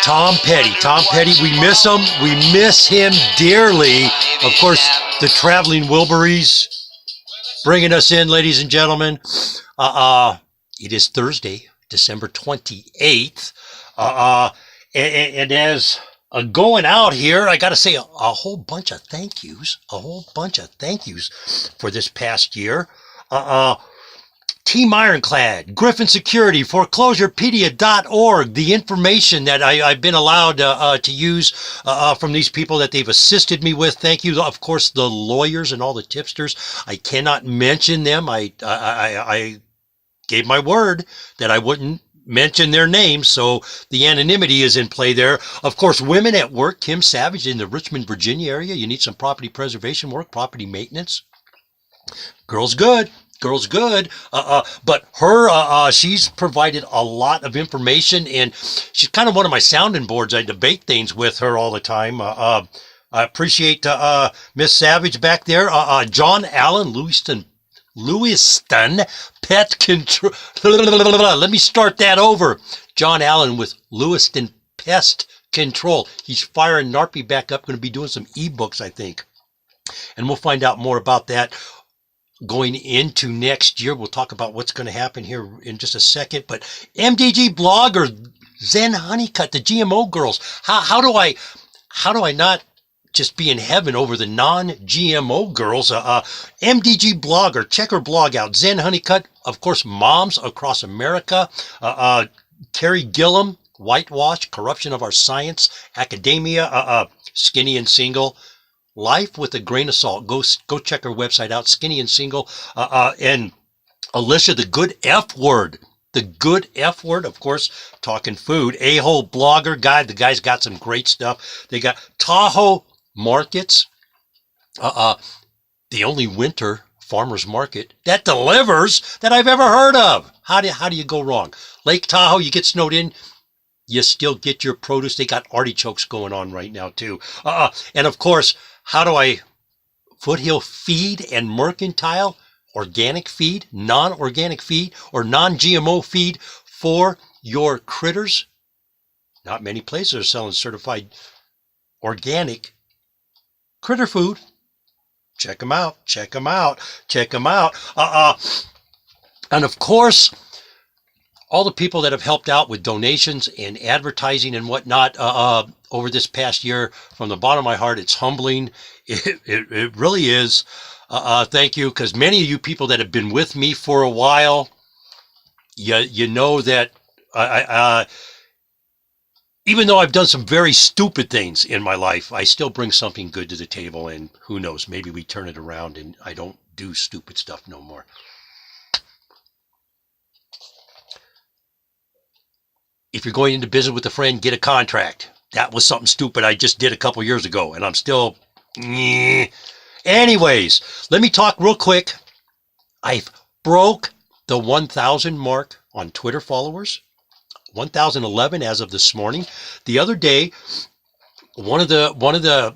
Tom Petty, we miss him. We miss him dearly. Of course, the traveling Wilburys bringing us in, ladies and gentlemen. It is Thursday, December 28th. And as going out here, I got to say a whole bunch of thank yous. For this past year. Team Ironclad, Griffin Security, foreclosurepedia.org, the information that I've been allowed to use from these people that they've assisted me with. Thank you. Of course, the lawyers and all the tipsters. I cannot mention them. I gave my word that I wouldn't mention their names, so the anonymity is in play there. Of course, Women at Work, Kim Savage in the Richmond, Virginia area. You need some property preservation work, property maintenance. Girl's good. But her, she's provided a lot of information, and she's kind of one of my sounding boards. I debate things with her all the time. I appreciate Miss Savage back there. John Allen, Lewiston Pet Control. Let me start that over. John Allen with Lewiston Pest Control. He's firing NARPY back up. Going to be doing some ebooks, I think. And we'll find out more about that going into next year. We'll talk about what's going to happen here in just a second. But MDG Blogger, Zen Honeycutt, the GMO girls. How do I not just be in heaven over the non-GMO girls? MDG Blogger, check her blog out. Zen Honeycutt, of course, Moms Across America. Carrie Gillum, Whitewash, Corruption of Our Science, Academia, Skinny and Single. Life with a Grain of Salt. Go check her website out, Skinny and Single. And Alicia, the Good F Word. The Good F Word, of course, talking food. A-hole blogger guy. The guy's got some great stuff. They got Tahoe Markets. The only winter farmer's market that delivers that I've ever heard of. How do you go wrong? Lake Tahoe, you get snowed in, you still get your produce. They got artichokes going on right now, too. And, of course, how do I Foothill Feed and Mercantile, organic feed, non-organic feed, or non-GMO feed for your critters? Not many places are selling certified organic critter food. Check them out. And of course, all the people that have helped out with donations and advertising and whatnot over this past year, from the bottom of my heart, it's humbling. It really is. Thank you, because many of you people that have been with me for a while, you know that even though I've done some very stupid things in my life, I still bring something good to the table, and who knows, maybe we turn it around and I don't do stupid stuff no more. If you're going into business with a friend, get a contract. That was something stupid I just did a couple years ago, and I'm still... Anyways, let me talk real quick. I've broke the 1,000 mark on Twitter followers. 1,011 as of this morning. The other day, one of the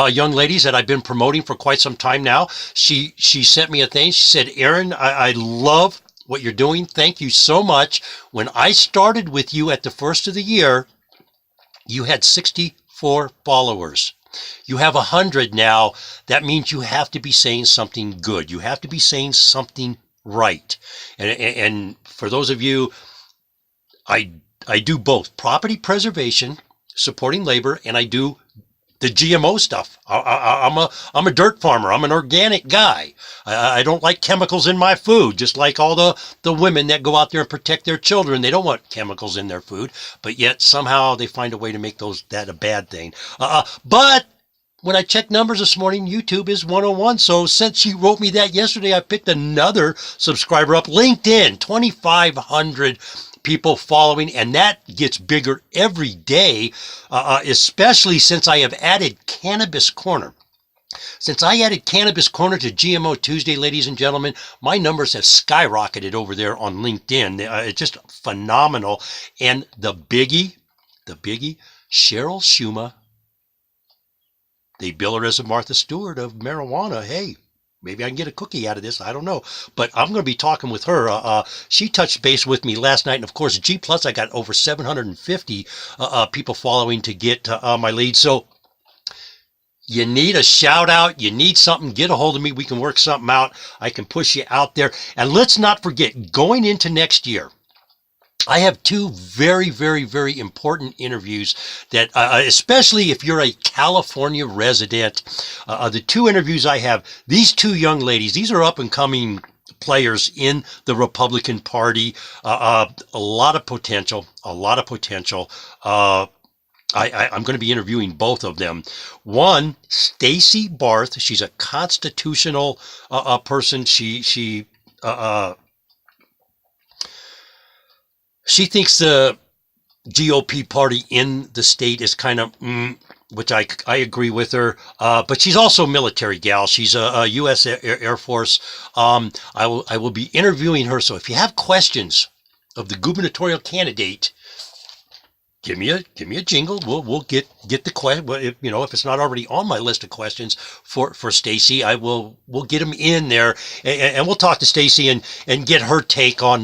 young ladies that I've been promoting for quite some time now, she sent me a thing. She said, Aaron, I love what you're doing. Thank you so much. When I started with you at the first of the year, you had 64 followers. You have 100 now. That means you have to be saying something good. You have to be saying something right. And for those of you, I do both property preservation, supporting labor, and I do the GMO stuff. I'm a dirt farmer. I'm an organic guy. I don't like chemicals in my food, just like all the women that go out there and protect their children. They don't want chemicals in their food, but yet somehow they find a way to make that a bad thing. But when I checked numbers this morning, YouTube is 101. So since she wrote me that yesterday, I picked another subscriber up. LinkedIn, 2,500 people following, and that gets bigger every day, especially since I have added Cannabis Corner. Since I added Cannabis Corner to GMO Tuesday, ladies and gentlemen, my numbers have skyrocketed over there on LinkedIn. It's just phenomenal. And the biggie, Cheryl Schuma, they bill her as a Martha Stewart of marijuana. Hey, Maybe I can get a cookie out of this. I don't know. But I'm going to be talking with her. She touched base with me last night. And of course, G Plus, I got over 750 people following to get my lead. So you need a shout out. You need something. Get a hold of me. We can work something out. I can push you out there. And let's not forget, going into next year, I have two very, very, very important interviews that, especially if you're a California resident, the two interviews I have, these two young ladies, these are up and coming players in the Republican Party, a lot of potential, a lot of potential. I'm going to be interviewing both of them. One, Stacey Barth. She's a constitutional person. She thinks the GOP party in the state is kind of, which I agree with her. But she's also a military gal. She's a U.S. Air Force. I will be interviewing her. So if you have questions of the gubernatorial candidate, give me a jingle. We'll get the question. If it's not already on my list of questions for Stacey, we'll get them in there, and we'll talk to Stacey and get her take on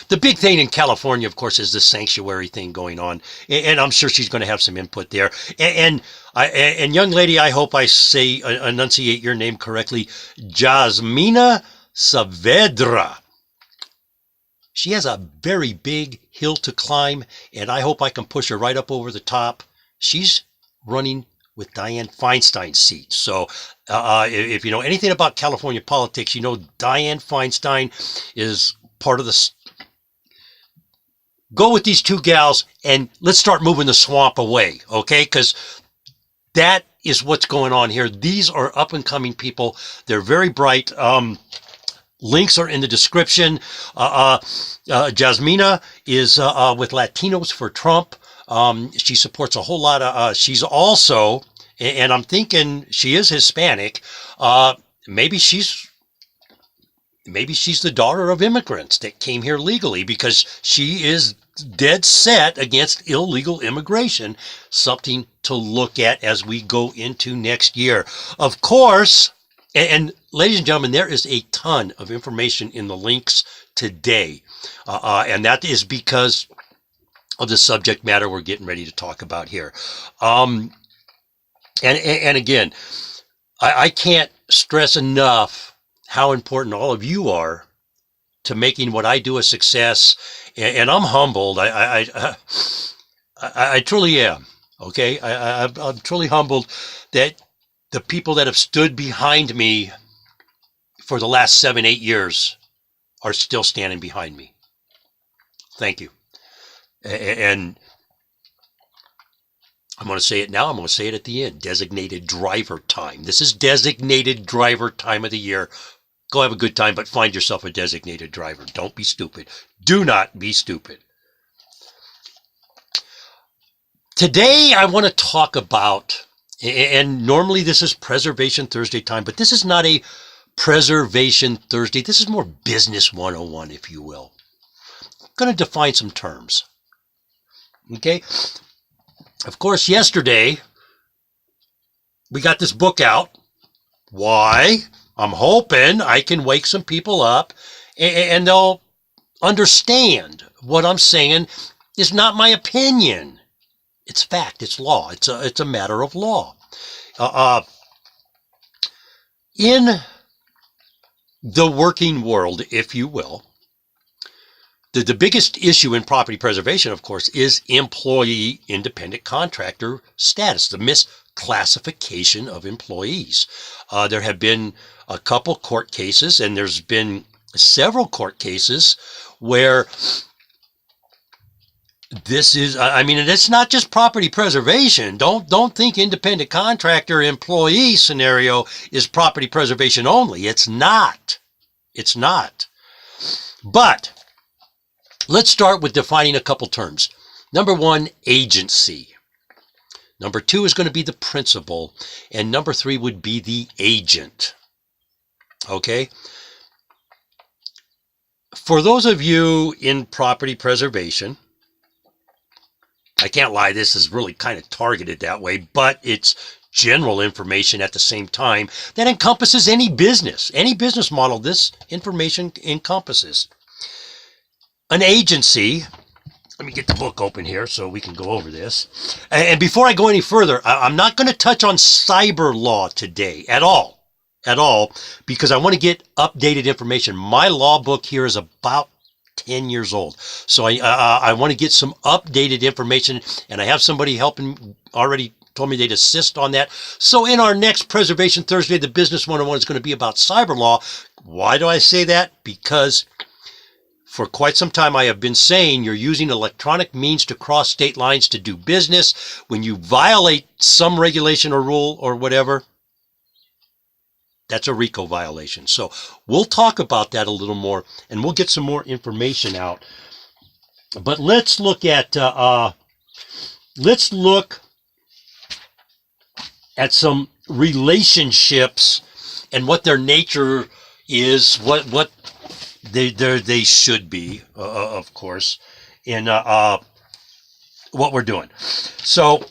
the big thing in California, of course, is the sanctuary thing going on, and I'm sure she's going to have some input there. And young lady, I hope I enunciate your name correctly, Jazmina Saavedra. She has a very big hill to climb, and I hope I can push her right up over the top. She's running with Dianne Feinstein's seat. So if you know anything about California politics, you know Dianne Feinstein is part of the. Go with these two gals and let's start moving the swamp away, okay? Because that is what's going on here. These are up and coming people. They're very bright. Links are in the description. Jazmina is with Latinos for Trump. She supports a whole lot of. She's also, and I'm thinking she is Hispanic. Maybe she's the daughter of immigrants that came here legally, because she is dead set against illegal immigration, something to look at as we go into next year. Of course, and ladies and gentlemen, there is a ton of information in the links today, and that is because of the subject matter we're getting ready to talk about here. And again, I can't stress enough how important all of you are to making what I do a success. And I'm humbled. I truly am. Okay. I'm truly humbled that the people that have stood behind me for the last 7-8 years are still standing behind me. Thank you. And I'm going to say it now. I'm going to say it at the end. Designated driver time. This is designated driver time of the year. Go have a good time, but find yourself a designated driver. Don't be stupid. Do not be stupid. Today, I want to talk about, and normally this is Preservation Thursday time, but this is not a Preservation Thursday. This is more Business 101, if you will. I'm going to define some terms. Okay? Of course, yesterday, we got this book out. Why? I'm hoping I can wake some people up and they'll understand what I'm saying is not my opinion. It's fact. It's law. It's a matter of law. In the working world, if you will, the biggest issue in property preservation, of course, is employee independent contractor status, the misclassification of employees. There have been a couple court cases, and there's been several court cases where this is, I mean, it's not just property preservation. Don't think independent contractor employee scenario is property preservation only. It's not. It's not. But let's start with defining a couple terms. Number one, agency. Number two is going to be the principal. And number three would be the agent. Okay? For those of you in property preservation, I can't lie, this is really kind of targeted that way, but it's general information at the same time that encompasses any business model this information encompasses. An agency, let me get the book open here so we can go over this. And before I go any further, I'm not going to touch on cyber law today at all, because I want to get updated information. My law book here is about 10 years old. So I want to get some updated information, and I have somebody helping already told me they'd assist on that. So in our next Preservation Thursday, the Business 101 is going to be about cyber law. Why do I say that? Because for quite some time I have been saying you're using electronic means to cross state lines to do business. When you violate some regulation or rule or whatever, that's a RICO violation. So we'll talk about that a little more, and we'll get some more information out. But let's look at some relationships and what their nature is, what they should be, of course, in what we're doing. So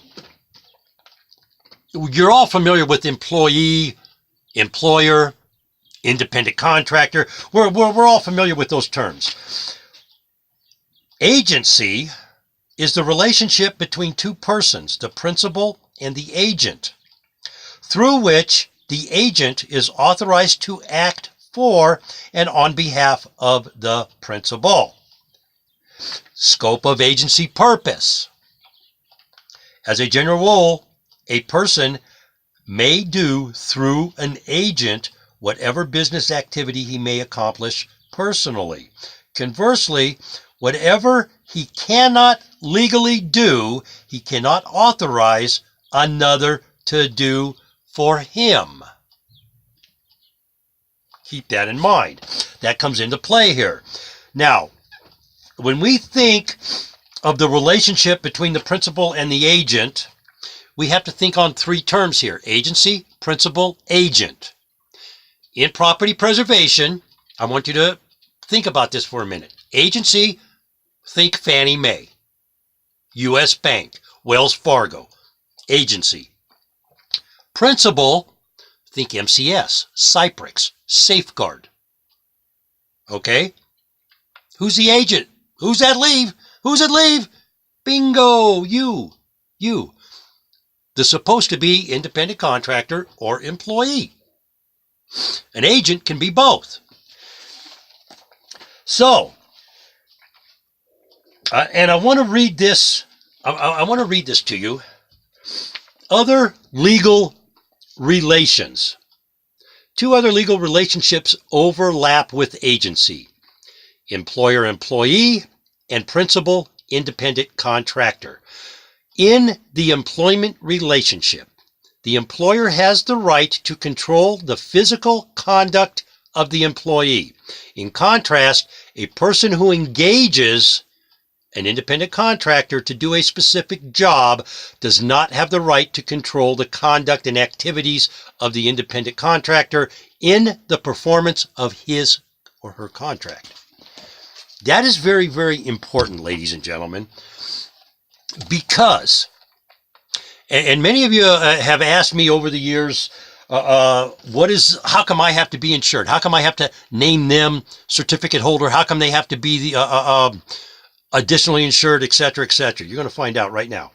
you're all familiar with employee, employer, independent contractor. We're all familiar with those terms. Agency is the relationship between two persons, the principal and the agent, through which the agent is authorized to act for and on behalf of the principal. Scope of agency purpose. As a general rule, a person may do through an agent whatever business activity he may accomplish personally. Conversely, whatever he cannot legally do, he cannot authorize another to do for him. Keep that in mind. That comes into play here. Now, when we think of the relationship between the principal and the agent, we have to think on three terms here: agency, principal, agent. In property preservation, I want you to think about this for a minute. Agency, think Fannie Mae, U.S. Bank, Wells Fargo. Agency. Principal, think MCS, Cypress, Safeguard. Okay? Who's the agent? Who's that leave? Who's it leave? Bingo, you. The supposed to be independent contractor or employee. An agent can be both. So, and I want to read this. I want to read this to you. Other legal relations. Two other legal relationships overlap with agency: employer-employee and principal-independent contractor. In the employment relationship, the employer has the right to control the physical conduct of the employee. In contrast, a person who engages an independent contractor to do a specific job does not have the right to control the conduct and activities of the independent contractor in the performance of his or her contract. That is very, very important, ladies and gentlemen, because, and many of you have asked me over the years, how come I have to be insured? How come I have to name them certificate holder? How come they have to be the additionally insured, etc., etc.? You're going to find out right now.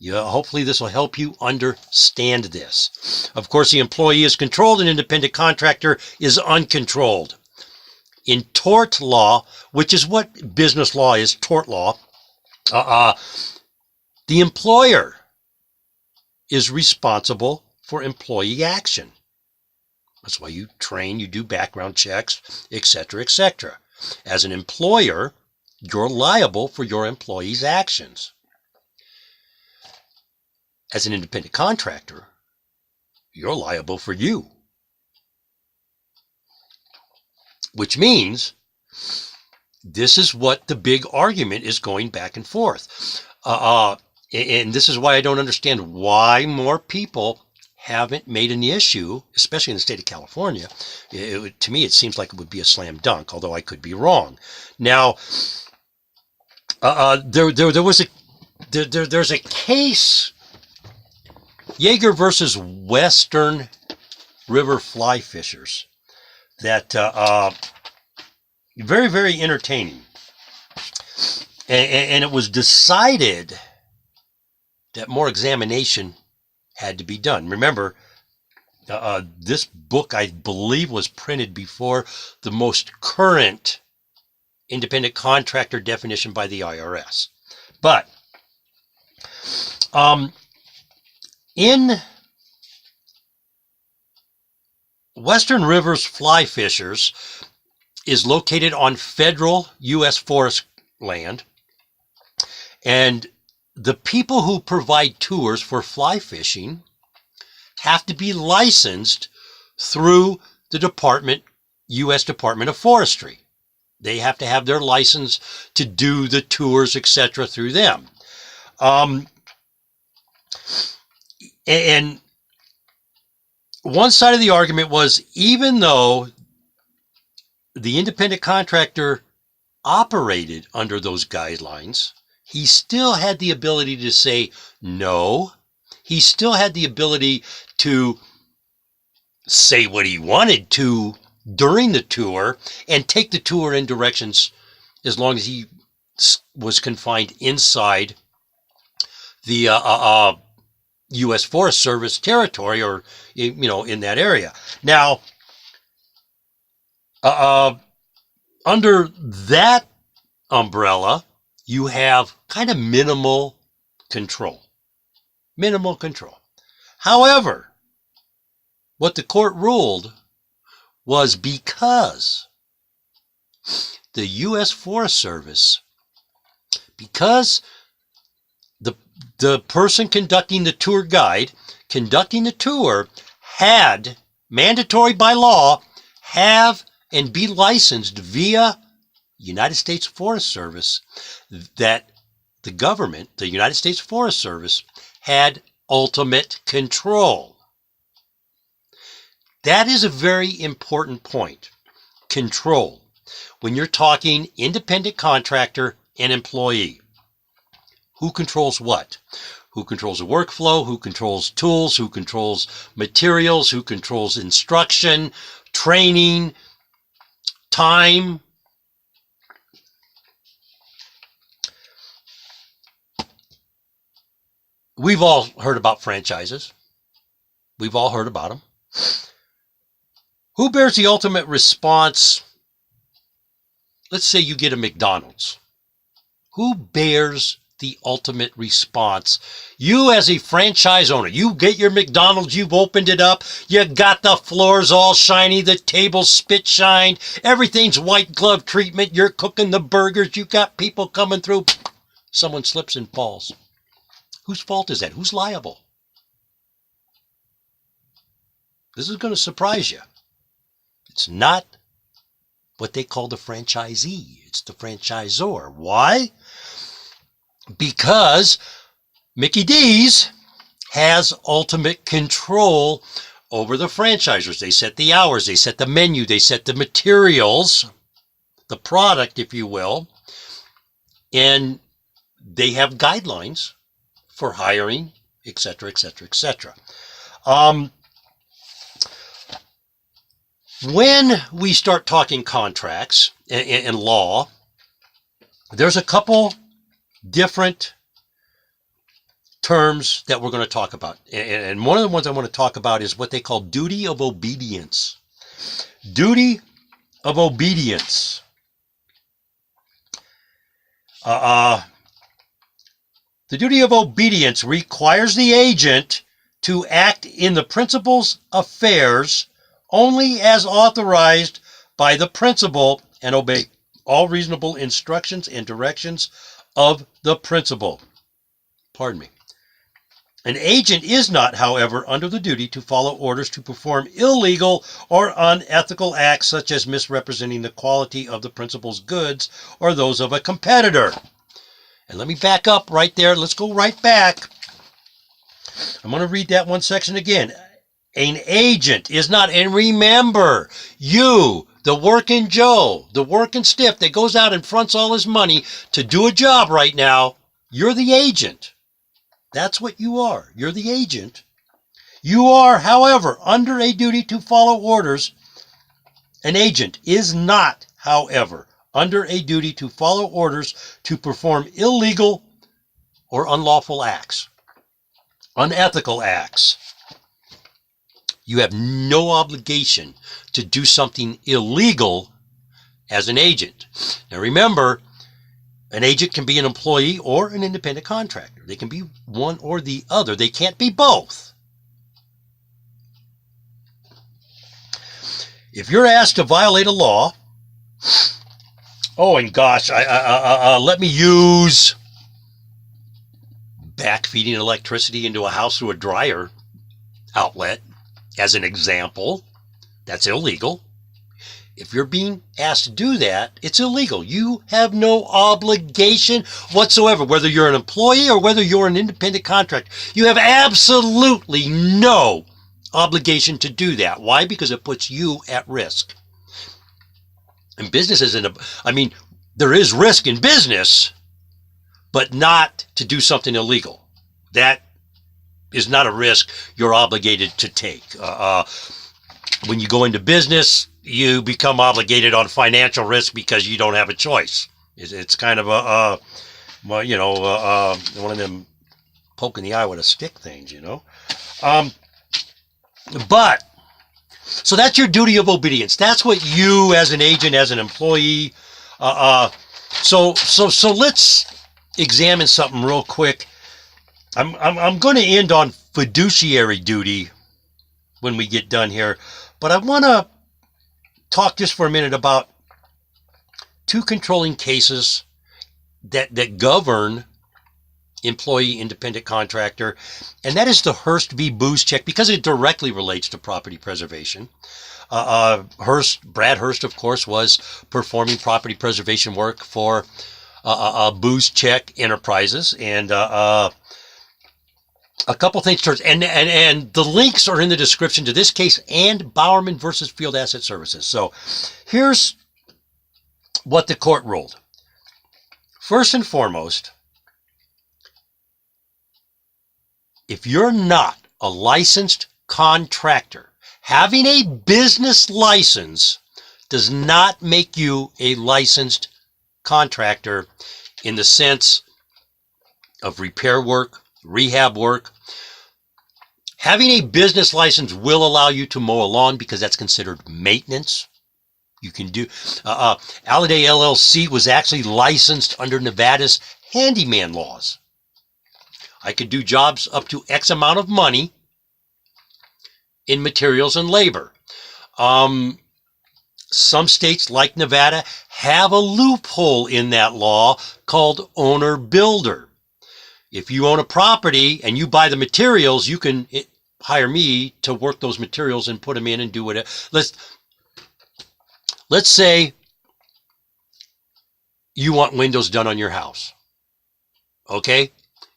Hopefully this will help you understand this. Of course, the employee is controlled, an independent contractor is uncontrolled. In tort law, which is what business law is, tort law, the employer is responsible for employee action. That's why you train, you do background checks, etc., etc. As an employer, you're liable for your employees' actions. As an independent contractor, you're liable for you. Which means this is what the big argument is going back and forth. And this is why I don't understand why more people haven't made an issue, especially in the state of California. To me, it seems like it would be a slam dunk, although I could be wrong. Now, there's a case Jaeger versus Western River fly fishers. That very, very entertaining. And it was decided that more examination had to be done. Remember, this book, I believe, was printed before the most current independent contractor definition by the IRS. But in Western Rivers Fly Fishers is located on federal U.S. forest land, and the people who provide tours for fly fishing have to be licensed through the U.S. Department of Forestry. They have to have their license to do the tours, etc., through them. And one side of the argument was, even though the independent contractor operated under those guidelines, he still had the ability to say no. He still had the ability to say what he wanted to during the tour and take the tour in directions as long as he was confined inside the U.S. Forest Service territory, or, in that area. Now, under that umbrella, you have kind of minimal control. Minimal control. However, what the court ruled was, because the U.S. Forest Service, because the person conducting the tour guide, conducting the tour, had, mandatory by law, have and be licensed via United States Forest Service, that the government, the United States Forest Service, had ultimate control. That is a very important point. Control. When you're talking independent contractor and employee, who controls what? Who controls the workflow? Who controls tools? Who controls materials? Who controls instruction, training, time? We've all heard about franchises. We've all heard about them. Who bears the ultimate response? Let's say you get a McDonald's. Who bears the ultimate response? You, as a franchise owner, you get your McDonald's, you've opened it up, you got the floors all shiny, the tables spit shined, everything's white glove treatment, you're cooking the burgers, you got people coming through, someone slips and falls. Whose fault is that? Who's liable? This is going to surprise you. It's not what they call the franchisee. It's the franchisor. Why? Because Mickey D's has ultimate control over the franchisers. They set the hours, they set the menu, they set the materials, the product, if you will, and they have guidelines for hiring, etc., etc., etc. When we start talking contracts and law, there's a couple different terms that we're going to talk about. And one of the ones I want to talk about is what they call duty of obedience. Duty of obedience. The duty of obedience requires the agent to act in the principal's affairs only as authorized by the principal and obey all reasonable instructions and directions of the principal. Pardon me. An agent is not, however, under the duty to follow orders to perform illegal or unethical acts such as misrepresenting the quality of the principal's goods or those of a competitor. And let me back up right there. Let's go right back. I'm going to read that one section again. An agent is not, and remember, you, the working Joe, the working stiff that goes out and fronts all his money to do a job right now, you're the agent. That's what you are. You're the agent. You are, however, under a duty to follow orders. An agent is not, however, under a duty to follow orders to perform illegal or unlawful acts, unethical acts. You have no obligation to do something illegal as an agent. Now remember, an agent can be an employee or an independent contractor. They can be one or the other. They can't be both. If you're asked to violate a law, oh, and gosh, let me use backfeeding electricity into a house through a dryer outlet as an example. That's illegal. If you're being asked to do that, it's illegal. You have no obligation whatsoever, whether you're an employee or whether you're an independent contractor. You have absolutely no obligation to do that. Why? Because it puts you at risk. And business isn't there is risk in business, but not to do something illegal. That is not a risk you're obligated to take. When you go into business, you become obligated on financial risk because you don't have a choice. It's kind of one of them poke in the eye with a stick things, But, so that's your duty of obedience. That's what you as an agent, as an employee, so let's examine something real quick. I'm going to end on fiduciary duty when we get done here, but I want to talk just for a minute about two controlling cases that govern employee independent contractor, and that is the Hearst v. Booz check, because it directly relates to property preservation. Brad Hearst, of course, was performing property preservation work for Booz Check Enterprises, and a couple things, and the links are in the description to this case and Bowerman versus Field Asset Services. So here's what the court ruled. First and foremost, if you're not a licensed contractor, having a business license does not make you a licensed contractor in the sense of repair work, rehab work. Having a business license will allow you to mow a lawn because that's considered maintenance. You can do, Aladay LLC was actually licensed under Nevada's handyman laws. I could do jobs up to X amount of money in materials and labor. Some states like Nevada have a loophole in that law called owner builder. If you own a property and you buy the materials, you can hire me to work those materials and put them in and do whatever. Let's say you want windows done on your house. Okay?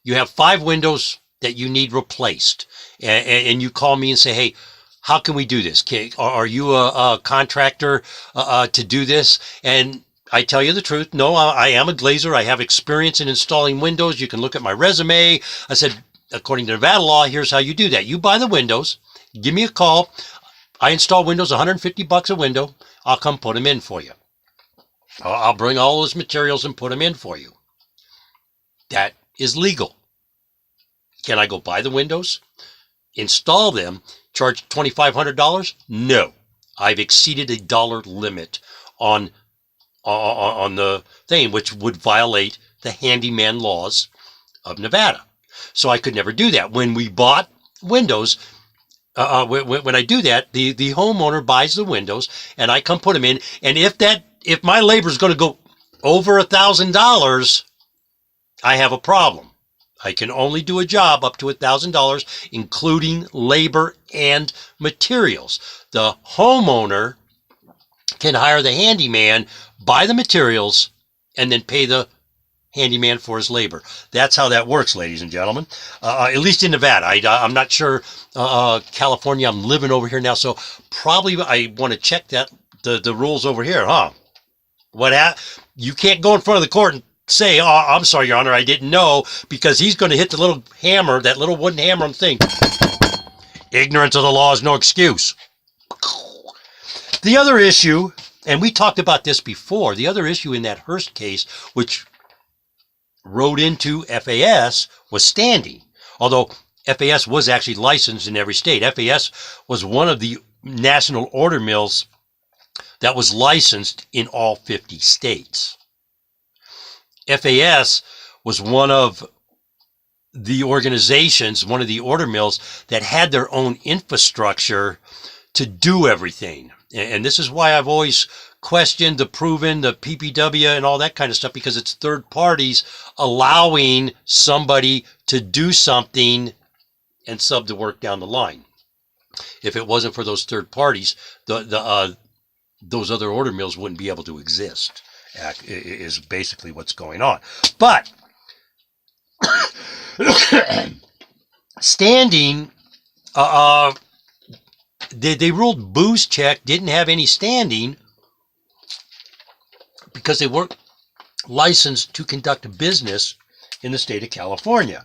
You have 5 windows that you need replaced, and you call me and say, hey, how can we do this? Are you a contractor to do this? And I tell you the truth. No, I am a glazer. I have experience in installing windows. You can look at my resume. I said, according to Nevada law, here's how you do that. You buy the windows, give me a call. I install windows, $150 a window. I'll come put them in for you. I'll bring all those materials and put them in for you. That is legal. Can I go buy the windows, install them, charge $2,500? No. I've exceeded a dollar limit on the thing, which would violate the handyman laws of Nevada. So I could never do that. When we bought windows, when I do that, the homeowner buys the windows and I come put them in. And if my labor is going to go over $1,000, I have a problem. I can only do a job up to $1,000, including labor and materials. The homeowner can hire the handyman, buy the materials, and then pay the handyman for his labor. That's how that works, ladies and gentlemen. At least in Nevada. I'm not sure California. I'm living over here now, so probably I want to check the rules over here, huh? You can't go in front of the court and say, oh, I'm sorry, Your Honor, I didn't know, because he's going to hit the little hammer, that little wooden hammer on the thing. Ignorance of the law is no excuse. The other issue, and we talked about this before, the other issue in that Hearst case, which rode into FAS, was standing. Although FAS was actually licensed in every state. FAS was one of the national order mills that was licensed in all 50 states. FAS was one of the organizations, one of the order mills that had their own infrastructure to do everything. And this is why I've always questioned the proven, the PPW and all that kind of stuff, because it's third parties allowing somebody to do something and sub the work down the line. If it wasn't for those third parties, those other order mills wouldn't be able to exist, is basically what's going on. But standing, they ruled Booze Check didn't have any standing because they weren't licensed to conduct business in the state of California.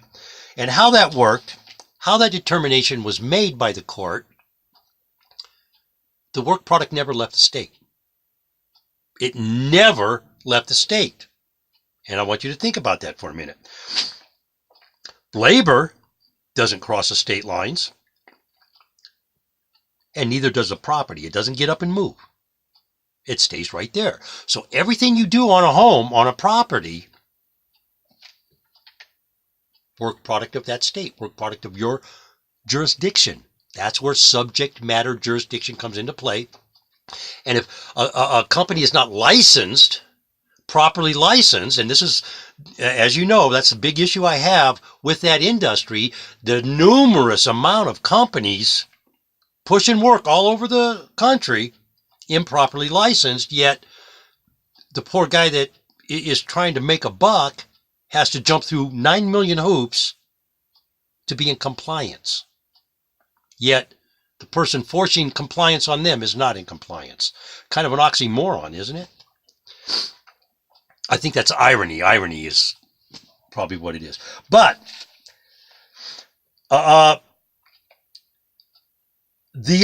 And how that worked, how that determination was made by the court, the work product never left the state. It never left the state. And I want you to think about that for a minute. Labor doesn't cross the state lines, and neither does the property. It doesn't get up and move. It stays right there. So everything you do on a home, on a property, work product of that state, work product of your jurisdiction. That's where subject matter jurisdiction comes into play. And if a company is not licensed, properly licensed, and this is, as you know, that's the big issue I have with that industry, the numerous amount of companies pushing work all over the country, improperly licensed, yet the poor guy that is trying to make a buck has to jump through 9 million hoops to be in compliance. Yet the person forcing compliance on them is not in compliance. Kind of an oxymoron, isn't it? I think that's irony. Irony is probably what it is. But the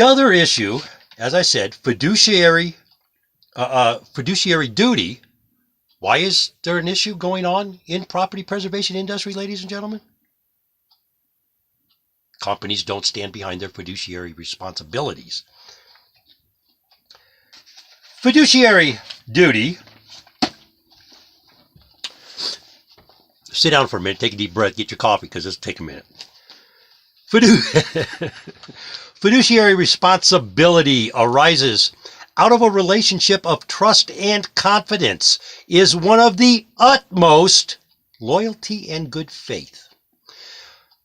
other issue, as I said, fiduciary duty. Why is there an issue going on in property preservation industry, ladies and gentlemen? Companies don't stand behind their fiduciary responsibilities. Fiduciary duty. Sit down for a minute, take a deep breath, get your coffee, because this will take a minute. Fiduciary responsibility arises out of a relationship of trust and confidence, is one of the utmost loyalty and good faith.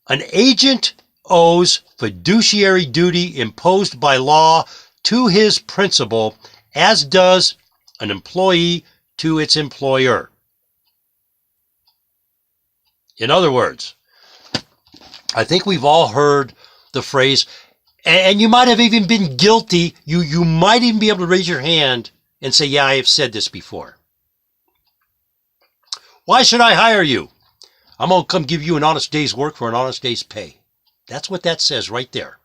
An agent owes fiduciary duty imposed by law to his principal, as does an employee to its employer. In other words, I think we've all heard the phrase, and you might have even been guilty. You might even be able to raise your hand and say, yeah, I have said this before. Why should I hire you? I'm going to come give you an honest day's work for an honest day's pay. That's what that says right there.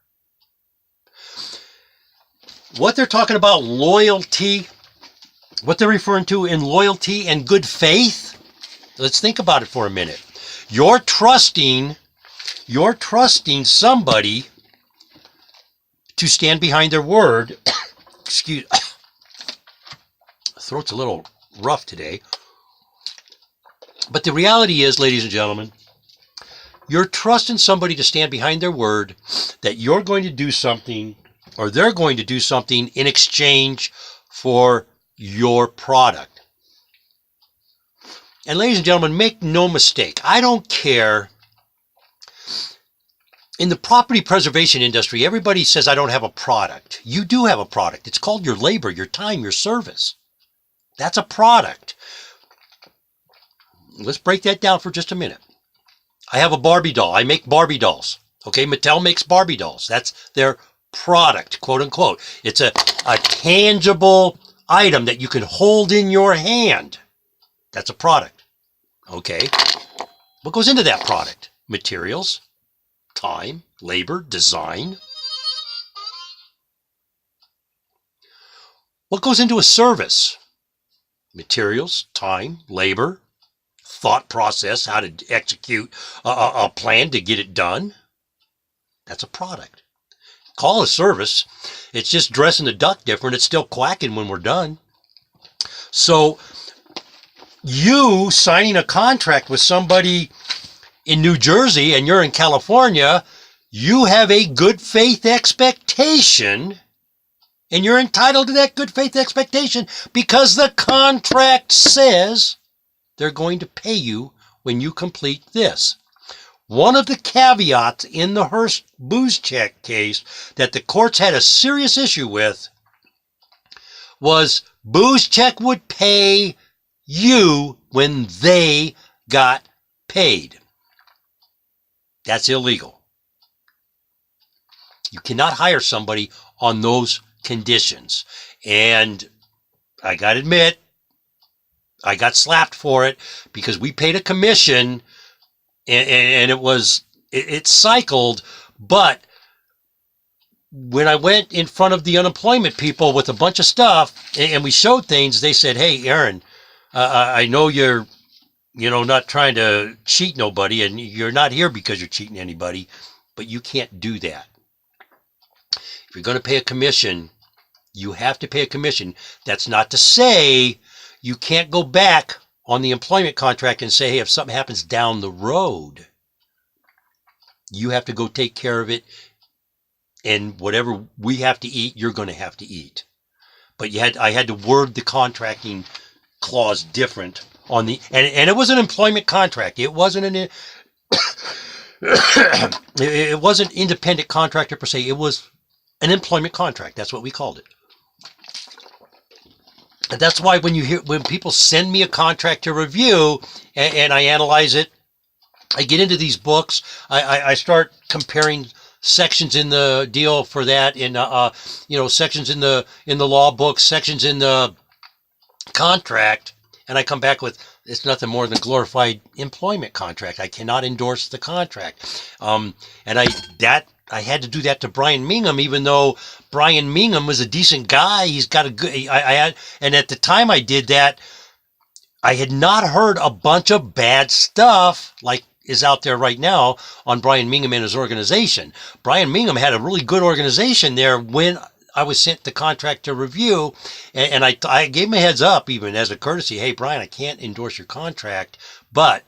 What they're talking about, loyalty, what they're referring to in loyalty and good faith, let's think about it for a minute. You're trusting somebody to stand behind their word. Excuse, throat's a little rough today. But the reality is, ladies and gentlemen, you're trusting somebody to stand behind their word that you're going to do something, or they're going to do something in exchange for your product. And ladies and gentlemen, make no mistake, I don't care. In the property preservation industry, everybody says, I don't have a product. You do have a product. It's called your labor, your time, your service. That's a product. Let's break that down for just a minute. I have a Barbie doll. I make Barbie dolls. Okay, Mattel makes Barbie dolls. That's their product, quote unquote. It's a tangible item that you can hold in your hand. That's a product. Okay. What goes into that product? Materials, time, labor, design. What goes into a service? Materials, time, labor, thought process, how to execute a plan to get it done. That's a product. Call it a service. It's just dressing the duck different. It's still quacking when we're done. So you signing a contract with somebody in New Jersey and you're in California, you have a good faith expectation, and you're entitled to that good faith expectation because the contract says they're going to pay you when you complete this. One of the caveats in the Hearst booze check case that the courts had a serious issue with was booze check would pay you when they got paid. That's illegal. You cannot hire somebody on those conditions. And I got to admit, I got slapped for it because we paid a commission and it cycled. But when I went in front of the unemployment people with a bunch of stuff and we showed things, they said, hey, Aaron, I know you're, not trying to cheat nobody, and you're not here because you're cheating anybody, but you can't do that. If you're going to pay a commission, you have to pay a commission. That's not to say you can't go back on the employment contract and say, hey, if something happens down the road, you have to go take care of it, and whatever we have to eat, you're going to have to eat. But I had to word the contracting clause different on the, and it was an employment contract. It wasn't it wasn't independent contractor per se. It was an employment contract. That's what we called it. And that's why when people send me a contract to review and I analyze it, I get into these books. I start comparing sections in the deal for that, in sections in the law books, sections in the contract, and I come back with it's nothing more than a glorified employment contract. I cannot endorse the contract. And I had to do that to Brian Mingham, even though Brian Mingham was a decent guy. He's got a good, and at the time I did that, I had not heard a bunch of bad stuff like is out there right now on Brian Mingham and his organization. Brian Mingham had a really good organization there when I was sent the contract to review, and I gave him a heads up even as a courtesy. Hey, Brian, I can't endorse your contract, but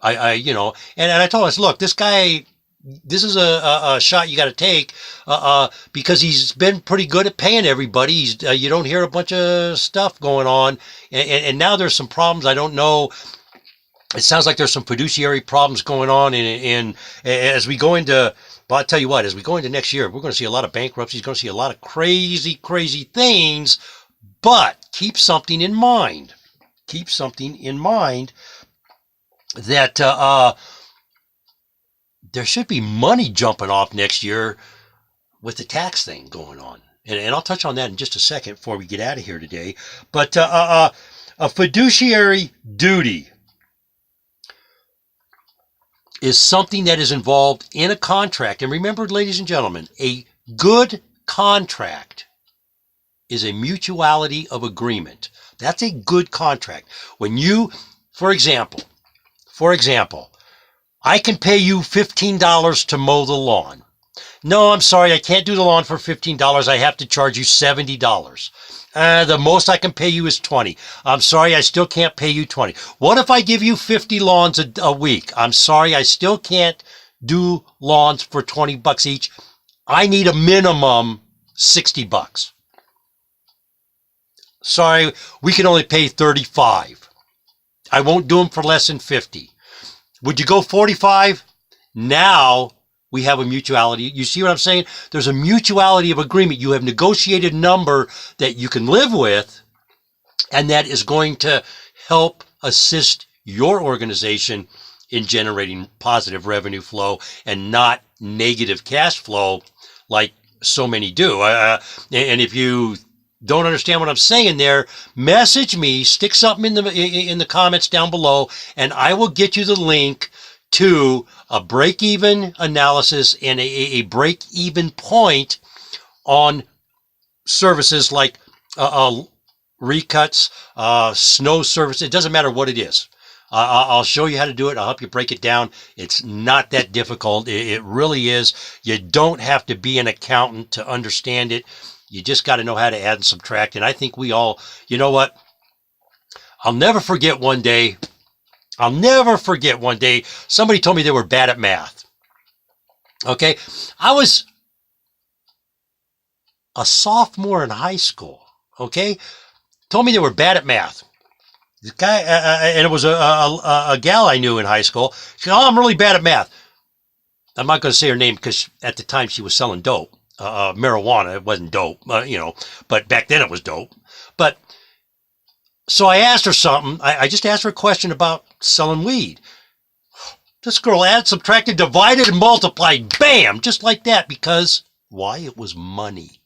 and I told him, I said, look, this guy, this is a shot you got to take because he's been pretty good at paying everybody. You don't hear a bunch of stuff going on, and now there's some problems. I don't know. It sounds like there's some fiduciary problems going on, and as we go into. But I'll tell you what, as we go into next year, we're going to see a lot of bankruptcies, going to see a lot of crazy, crazy things, but keep something in mind. Keep something in mind that there should be money jumping off next year with the tax thing going on. And I'll touch on that in just a second before we get out of here today. But a fiduciary duty is something that is involved in a contract. And remember, ladies and gentlemen, a good contract is a mutuality of agreement. That's a good contract. When you, for example, I can pay you $15 to mow the lawn. No, I'm sorry, I can't do the lawn for $15. I have to charge you $70. The most I can pay you is $20. I'm sorry, I still can't pay you $20. What if I give you 50 lawns a week? I'm sorry, I still can't do lawns for $20 each. I need a minimum $60. Sorry, we can only pay $35. I won't do them for less than $50. Would you go $45? Now we have a mutuality. You see what I'm saying? There's a mutuality of agreement. You have negotiated a number that you can live with, and that is going to help assist your organization in generating positive revenue flow and not negative cash flow like so many do. And if you don't understand what I'm saying there, message me, stick something in the comments down below, and I will get you the link to a break-even analysis and a break-even point on services like recuts, snow service. It doesn't matter what it is. I'll show you how to do it. I'll help you break it down. It's not that difficult. It really is. You don't have to be an accountant to understand it. You just got to know how to add and subtract. And I think we all, you know what? I'll never forget one day. Somebody told me they were bad at math. Okay. I was a sophomore in high school. Okay. Told me they were bad at math. This guy, and it was a gal I knew in high school. She said, "Oh, I'm really bad at math." I'm not going to say her name because at the time she was selling dope, marijuana. It wasn't dope, but back then it was dope. But so I asked her something. I just asked her a question about selling weed. This girl added, subtracted, divided, and multiplied. Bam! Just like that. Because why? It was money.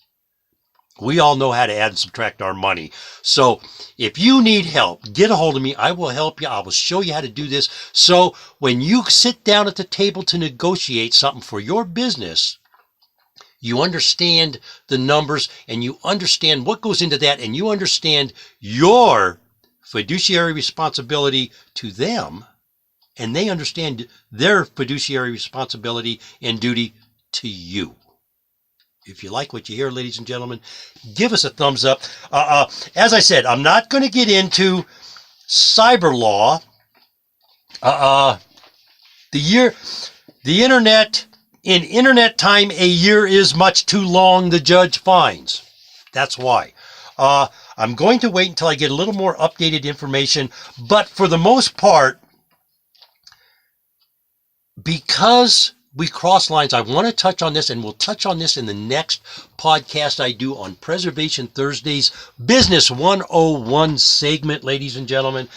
We all know how to add and subtract our money. So if you need help, get a hold of me. I will help you. I will show you how to do this. So when you sit down at the table to negotiate something for your business, you understand the numbers and you understand what goes into that, and you understand your fiduciary responsibility to them, and they understand their fiduciary responsibility and duty to you. If you like what you hear, ladies and gentlemen, give us a thumbs up. As I said, I'm not going to get into cyber law. The internet, in internet time, a year is much too long, the judge finds. That's why. I'm going to wait until I get a little more updated information. But for the most part, because we cross lines, I want to touch on this, and we'll touch on this in the next podcast I do on Preservation Thursdays, Business 101 segment, ladies and gentlemen.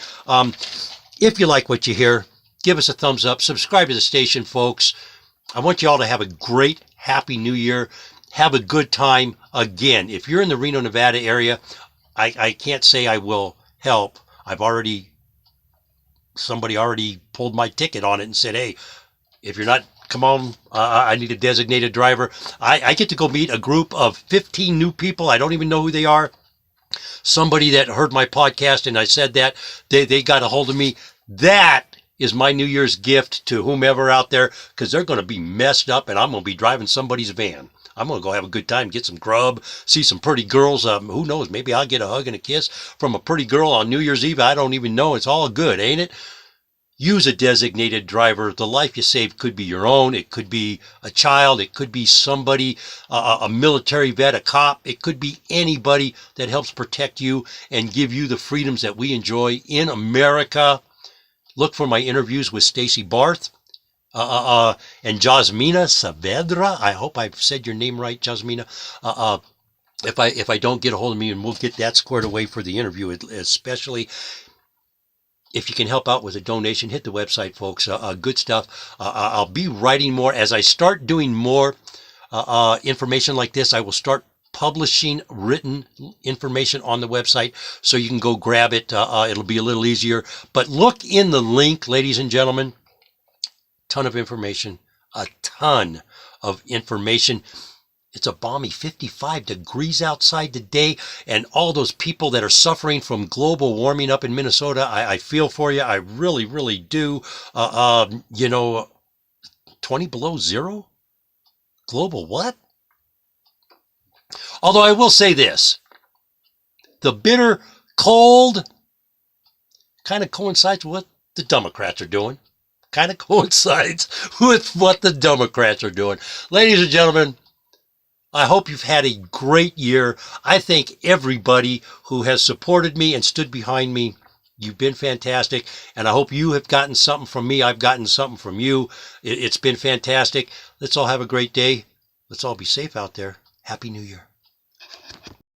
If you like what you hear, give us a thumbs up. Subscribe to the station, folks. I want you all to have a great, happy new year. Have a good time. Again, if you're in the Reno, Nevada area, I can't say I will help. Somebody already pulled my ticket on it and said, "Hey, if you're not, come on, I need a designated driver." I get to go meet a group of 15 new people. I don't even know who they are. Somebody that heard my podcast and I said that, they got a hold of me. That is my New Year's gift to whomever out there, because they're going to be messed up and I'm going to be driving somebody's van. I'm going to go have a good time, get some grub, see some pretty girls. Who knows? Maybe I'll get a hug and a kiss from a pretty girl on New Year's Eve. I don't even know. It's all good, ain't it? Use a designated driver. The life you save could be your own. It could be a child. It could be somebody, a military vet, a cop. It could be anybody that helps protect you and give you the freedoms that we enjoy in America. Look for my interviews with Stacy Barth and Jazmina Saavedra. I hope I've said your name right, Jazmina. If I don't, get a hold of me and we'll get that squared away for the interview, especially. If you can help out with a donation, hit the website, folks. Good stuff. I'll be writing more. As I start doing more information like this, I will start publishing written information on the website so you can go grab it. It'll be a little easier. But look in the link, ladies and gentlemen. Ton of information. A ton of information. It's a balmy 55 degrees outside today, and all those people that are suffering from global warming up in Minnesota, I feel for you. I really, really do. 20 below zero? Global what? Although I will say this, the bitter cold kind of coincides with what the Democrats are doing. Kind of coincides with what the Democrats are doing. Ladies and gentlemen, I hope you've had a great year. I thank everybody who has supported me and stood behind me. You've been fantastic, and I hope you have gotten something from me. I've gotten something from you. It's been fantastic. Let's all have a great day. Let's all be safe out there. Happy New Year.